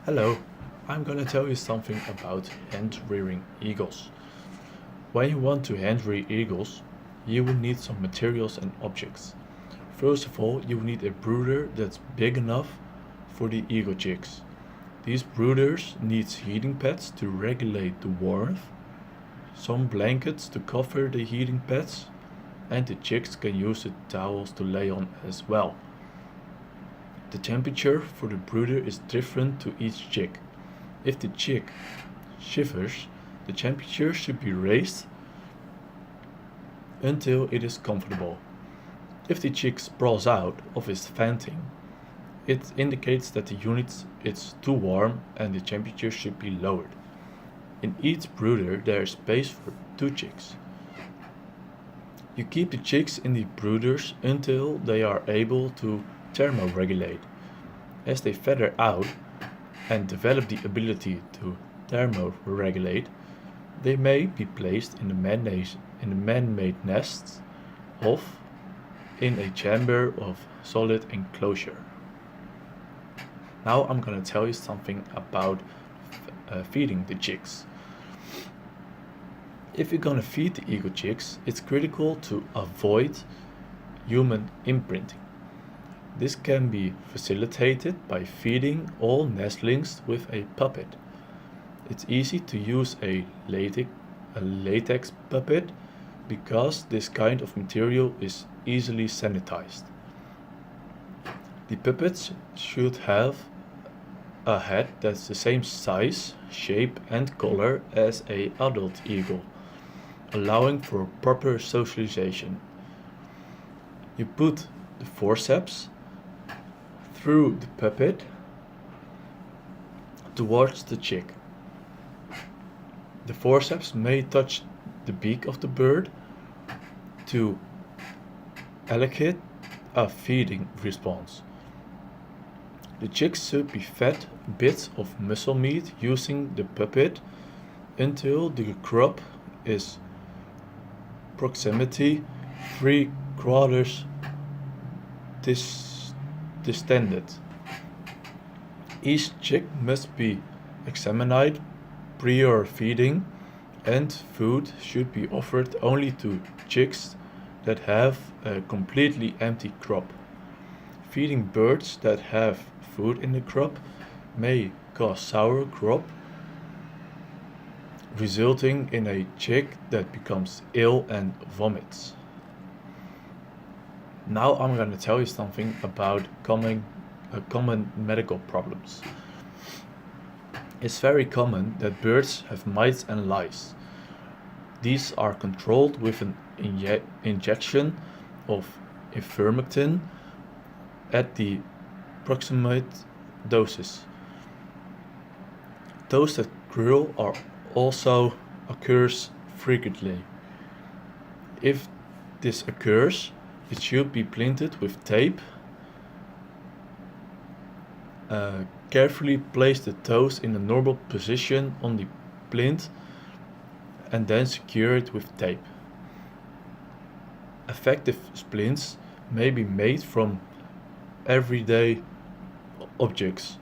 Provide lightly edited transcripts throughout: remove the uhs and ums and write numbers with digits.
Hello, I'm gonna tell you something about hand-rearing eagles. When you want to hand-rear eagles, you will need some materials and objects. First of all, you will need a brooder that's big enough for the eagle chicks. These brooders need heating pads to regulate the warmth, some blankets to cover the heating pads, and the chicks can use the towels to lay on as well. The temperature for the brooder is different to each chick. If the chick shivers, the temperature should be raised until it is comfortable. If the chick sprawls out of its venting, it indicates that the unit is too warm and the temperature should be lowered. In each brooder there is space for 2 chicks. You keep the chicks in the brooders until they are able to thermoregulate. As they feather out and develop the ability to thermoregulate, they may be placed in the man-made nests of in a chamber of solid enclosure. Now I'm gonna tell you something about feeding the chicks. If you're gonna feed the eagle chicks, it's critical to avoid human imprinting. This can be facilitated by feeding all nestlings with a puppet. It's easy to use a latex puppet because this kind of material is easily sanitized. The puppets should have a head that's the same size, shape and color as an adult eagle, allowing for proper socialization. You put the forceps through the puppet towards the chick. The forceps may touch the beak of the bird to elicit a feeding response. The chicks should be fed bits of muscle meat using the puppet until the crop is proximity 3/4 distended. Each chick must be examined prior feeding, and food should be offered only to chicks that have a completely empty crop. Feeding birds that have food in the crop may cause sour crop, resulting in a chick that becomes ill and vomits. Now I'm going to tell you something about common medical problems. It's very common that birds have mites and lice. These are controlled with an injection of ivermectin at the proximate doses. Toasted krill are also occurs frequently. If this occurs, it should be planted with tape. Carefully place the toes in a normal position on the plinth and then secure it with tape. Effective splints may be made from everyday objects,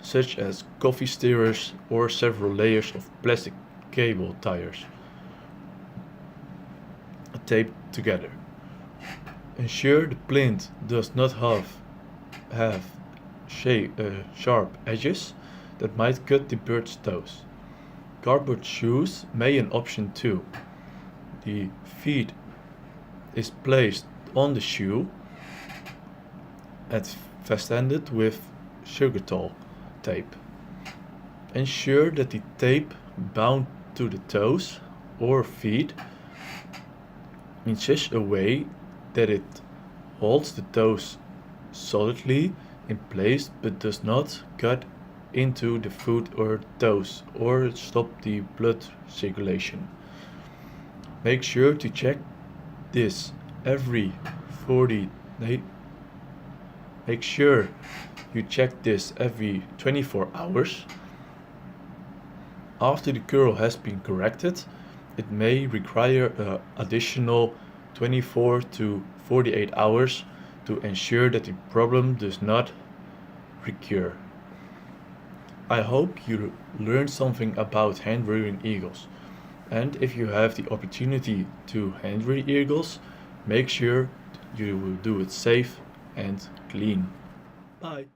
such as coffee stirrers or several layers of plastic cable tires taped together. Ensure the plinth does not have sharp edges that might cut the bird's toes. Cardboard shoes may an option too. The feet is placed on the shoe and fastened with sugartol tape. Ensure that the tape bound to the toes or feet in such a way that it holds the toes solidly in place but does not cut into the foot or toes or stop the blood circulation. Make sure to check this every 40 Make sure you check this every 24 hours. After the curl has been corrected, it may require additional 24 to 48 hours to ensure that the problem does not recur. I hope you learned something about hand rearing eagles. And if you have the opportunity to hand rear eagles, make sure you will do it safe and clean. Bye.